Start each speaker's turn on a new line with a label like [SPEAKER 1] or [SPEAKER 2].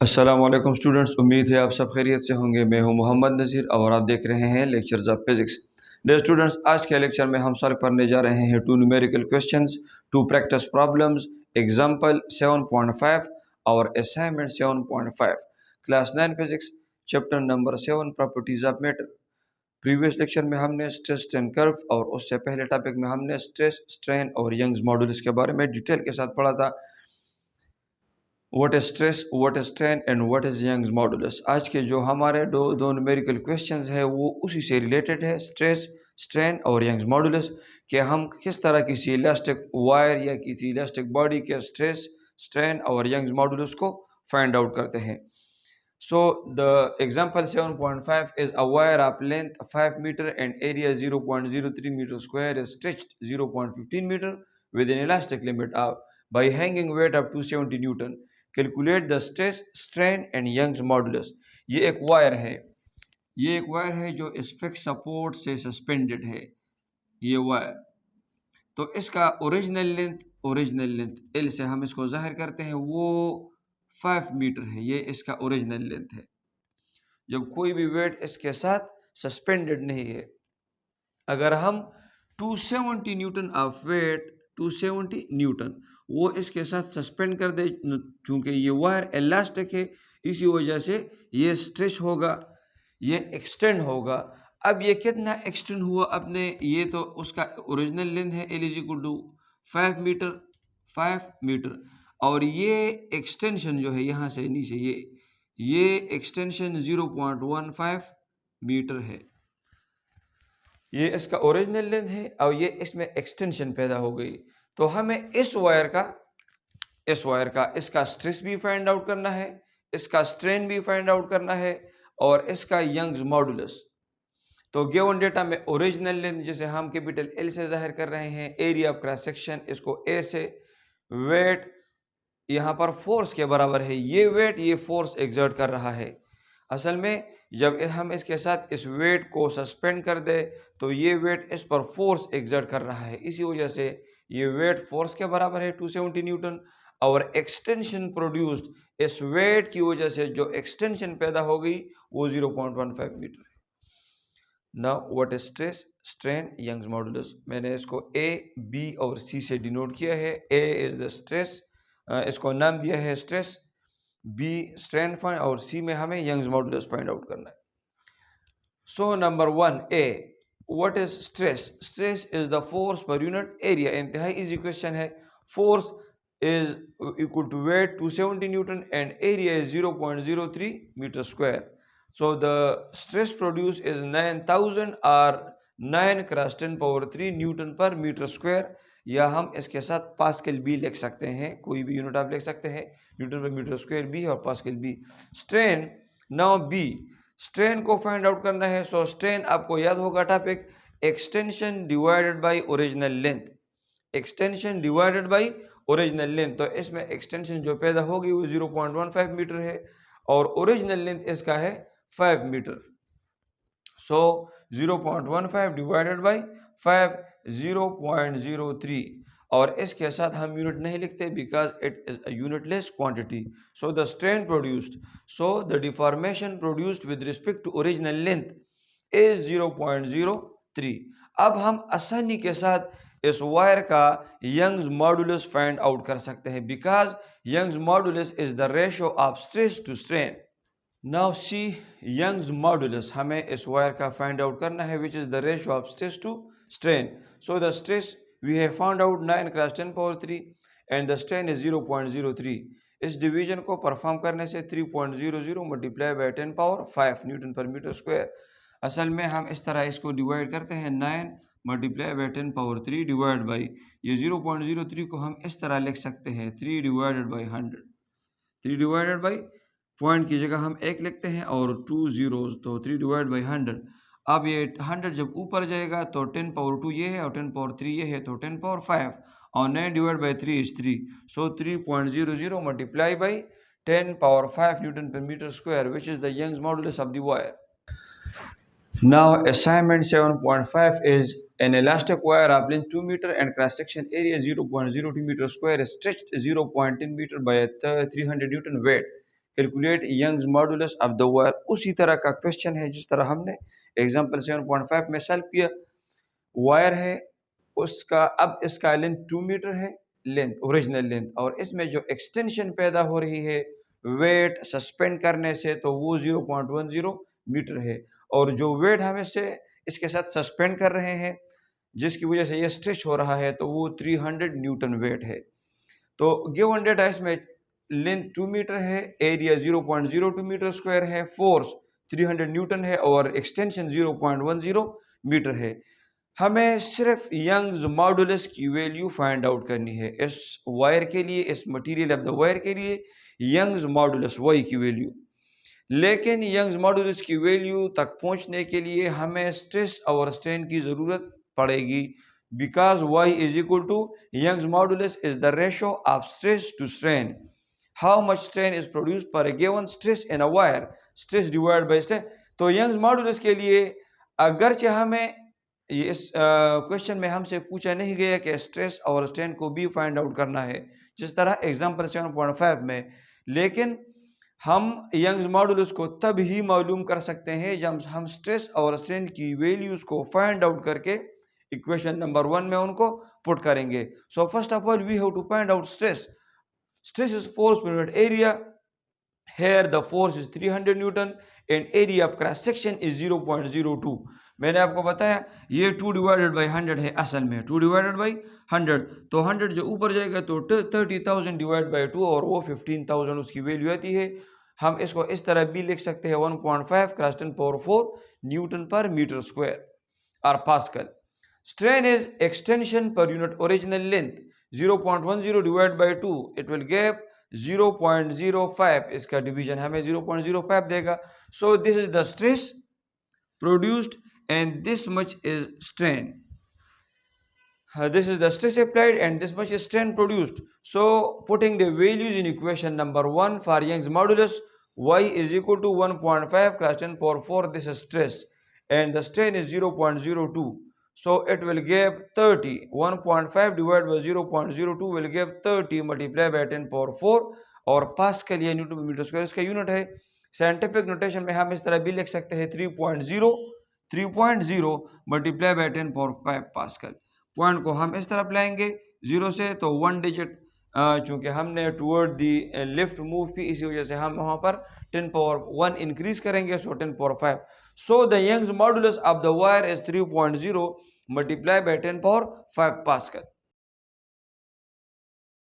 [SPEAKER 1] अस्सलामुअलैकुम स्टूडेंट्स, उम्मीद है आप सब खैरियत से होंगे। मैं हूं मोहम्मद नज़ीर और आप देख रहे हैं lectures of physics. Dear students, आज के लेक्चर में हम सॉल्व करने जा रहे हैं two numerical questions, two practice problems, example 7.5 और assignment 7.5, class 9 physics, chapter number 7, properties of matter. Previous lecture में हमने स्ट्रेस स्ट्रेन कर्व और उससे पहले टॉपिक में हमने स्ट्रेस स्ट्रेन और यंग्स मॉडुलस के बारे में डिटेल के साथ पढ़ा था। What is stress, what is strain and what is Young's modulus. आज के जो हमारे दो न्यूमेरिकल क्वेश्चंस है वो उसी से रिलेटेड है, स्ट्रेस स्ट्रेन और यंग्स मॉडुलस, कि हम किस तरह किसी इलास्टिक वायर या किसी इलास्टिक बॉडी के स्ट्रेस स्ट्रेन और यंग्स मॉडुलस को फाइंड आउट करते हैं। So the example 7.5 is a wire of length 5 meter and area 0.03 meter square is stretched 0.15 meter with an elastic limit of by hanging weight of 270 Newton. Calculate the stress, strain and Young's modulus. ये एक wire है, ये एक wire है जो इस fix support से suspended है। ये वायर, तो इसका ओरिजिनल लेंथ L से हम इसको जाहिर करते हैं, वो 5 मीटर है। ये इसका ओरिजिनल लेंथ है जब कोई भी वेट इसके साथ सस्पेंडेड नहीं है। अगर हम 270 न्यूटन ऑफ वेट, 270 न्यूटन वो इसके साथ सस्पेंड कर दे, चूंकि ये वायर इलास्टिक है इसी वजह से ये स्ट्रेच होगा, ये एक्सटेंड होगा। अब ये कितना एक्सटेंड हुआ अपने, ये तो उसका ओरिजिनल लेंथ है L = 5 मीटर, 5 मीटर, और ये एक्सटेंशन जो है यहाँ से नीचे, ये एक्सटेंशन 0.15 मीटर है। ये इसका ओरिजिनल लेंथ है और ये इसमें एक्सटेंशन पैदा हो गई। तो हमें इस वायर का इसका स्ट्रेस भी फाइंड आउट करना है, इसका स्ट्रेन भी फाइंड आउट करना है और इसका यंग्स मॉडुलस। तो गिवन डेटा में ओरिजिनल लेंथ जिसे हम कैपिटल L से जाहिर कर रहे हैं, एरिया ऑफ क्रॉस सेक्शन इसको A से, वेट यहाँ पर फोर्स के बराबर है, ये वेट ये फोर्स एग्जर्ट कर रहा है। असल में जब हम इसके साथ इस वेट को सस्पेंड कर दे तो ये वेट इस पर फोर्स एग्जर्ट कर रहा है, इसी वजह से ये वेट फोर्स के बराबर है 270 न्यूटन। और एक्सटेंशन प्रोड्यूस्ड, इस वेट की वजह से जो एक्सटेंशन पैदा हो गई वो 0.15 मीटर है। Now what is stress, strain, Young's modulus. मैंने इसको A, B और C से डिनोट किया है। A इज द स्ट्रेस, इसको नाम दिया है स्ट्रेस, B स्ट्रेन फाइंड और C में हमें यंग्स मॉडुलस फाइंड आउट करना है। So number 1 A, what is stress. Stress is the force per unit area. इंतहाई इजी क्वेश्चन है। Force is equal to weight 270 newton and area is 0.03 metre square. So the stress produce is 9000 और 9 cross 10 power 3 newton per metre square, या हम इसके साथ pascal भी लिख सकते हैं, कोई भी यूनिट आप लिख सकते हैं, न्यूटन पर मीटर स्क्वायर भी और पास्कल भी। स्ट्रेन, नाउ बी, स्ट्रेन को फाइंड आउट करना है। सो स्ट्रेन आपको याद होगा topic, extension divided by original length, extension divided by original length. तो इसमें एक्सटेंशन जो पैदा होगी वो 0.15 मीटर है और ओरिजिनल लेंथ इसका है 5 मीटर। सो 0.15 डिवाइडेड बाय 5, 0.03, और इसके साथ हम यूनिट नहीं लिखते because it is a unitless quantity. So the strain produced, so the deformation produced with respect to original length is 0.03। अब हम आसानी के साथ इस वायर का यंग्स मॉडुलस फाइंड आउट कर सकते हैं because Young's modulus is the ratio of stress to strain. Now see Young's modulus, हमें इस वायर का फाइंड आउट करना है which is the ratio of stress to strain. So the stress we have found out 9 cross 10 power 3 and the strain is 0.03। इस division को perform करने से 3.00 multiply by 10 power 5 newton per metre square. असल में हम इस तरह इसको डिवाइड करते हैं, 9 multiply by 10 power 3 divide by ये 0.03 को हम इस तरह लिख सकते हैं 3 divided by 100, 3 divided by point की जगह हम 1 लिखते हैं और 2 zeros, तो 3 डिवाइड बाई 100। अब ये 100 जब ऊपर जाएगा तो 10 पावर 2 ये है और 10 पावर 3 ये है, तो 10 पावर 5 और 9 divide by 3 is 3। So 3.00 multiply by 10 power 5 Newton per meter square, which is the Young's modulus of the wire. Now assignment 7.5 is an elastic wire of length 2 meter and cross section area 0.02 meter square is stretched 0.10 meter by a 300 Newton weight. Calculate Young's modulus of the wire. उसी तरह का question है जिस तरह हमने example 7.5 में solve किया। Wire है उसका, अब इसका लेंथ 2 मीटर है, लेंथ ओरिजिनल लेंथ, और इसमें जो एक्सटेंशन पैदा हो रही है वेट सस्पेंड करने से तो वो 0.10 मीटर है, और जो वेट हम इससे इसके साथ सस्पेंड कर रहे हैं जिसकी वजह से ये स्ट्रेच हो रहा है तो वो 300 न्यूटन वेट है। तो गिवन डेटा इसमें लेंथ 2 मीटर है, एरिया 0.02 मीटर स्क्वायर है, फोर्स 300 न्यूटन है और एक्सटेंशन 0.10 मीटर है। हमें सिर्फ यंग्स मॉडुलस की वैल्यू फाइंड आउट करनी है इस वायर के लिए, इस मटेरियल ऑफ द वायर के लिए यंग्स मॉडुलस वाई की वैल्यू। लेकिन यंग्स मॉडुलस की वैल्यू तक पहुंचने के लिए हमें स्ट्रेस और स्ट्रेन की ज़रूरत पड़ेगी, because y is equal to Young's modulus is the ratio of stress to strain. How much strain is produced पर a given stress in a wire, stress divide by strain. तो Young's modulus के लिए अगरचे हमें ये इस question में हमसे पूछा नहीं गया कि स्ट्रेस और स्ट्रेन को भी फाइंड आउट करना है जिस तरह एग्जाम्पल 7.5 में, लेकिन हम यंग्स मॉडुलस को तब ही मालूम कर सकते हैं जब हम स्ट्रेस और स्ट्रेन की वैल्यूज को फाइंड आउट करके इक्वेशन नंबर 1 में उनको पुट करेंगे। So first of all we have to find out stress. Stress is force per unit area. Here the force is 300 newton and area of cross section is 0.02। मैंने आपको बताया ये 2 divided by 100 है, असल में 2 डिवाइडेड बाई 100, तो 100 जो ऊपर जाएगा तो 30,000 डिवाइड बाई 2 और वो 15,000 उसकी वैल्यू आती है। हम इसको इस तरह भी लिख सकते हैं 1.5 cross 10⁴ Newton per metre square और pascal. Strain is extension per unit original length 0.10 divide by 2, it will give 0.05, इसका डिवीजन हमें 0.05 देगा। So this is the stress produced and this much is strain. This is the stress applied and this much is strain produced. So putting the values in equation number 1 for Young's modulus, y is equal to 1.5 cross 10⁴, this is stress, and the strain is 0.02. So it will give 30. 1.5 divided by 0.02 will give 30 multiplied by 10⁴, और pascal या Newton per metre square इसका unit है। Scientific notation में हम इस तरह भी लिख सकते हैं 3.0 मल्टीप्लाई बाय 10⁵ पास्कल। पॉइंट को हम इस तरफ लाएंगे 0 से तो 1 डिजिट, चूंकि हमने टुवर्ड दी लेफ्ट मूव की इसी वजह से हम वहां पर 10⁻1 इंक्रीज करेंगे, so 10⁵। So the Young's modulus of the wire is 3.0 multiply by 10⁵ pascal.